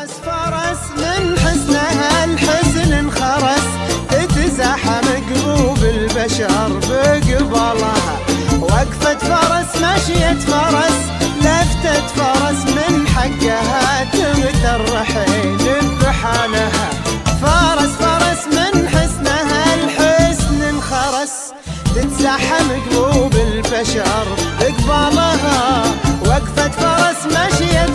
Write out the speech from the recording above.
فرس من حسنها الحسن انخرس، تتزاحم قلوب البشر بقبالها. وقفة فرس مشية فرس، لفتة فرس من حقها تغتر حين بحالها. فرس من حسنها الحسن انخرس، تتزاحم قلوب البشر بقبالها. وقفة فرس مشية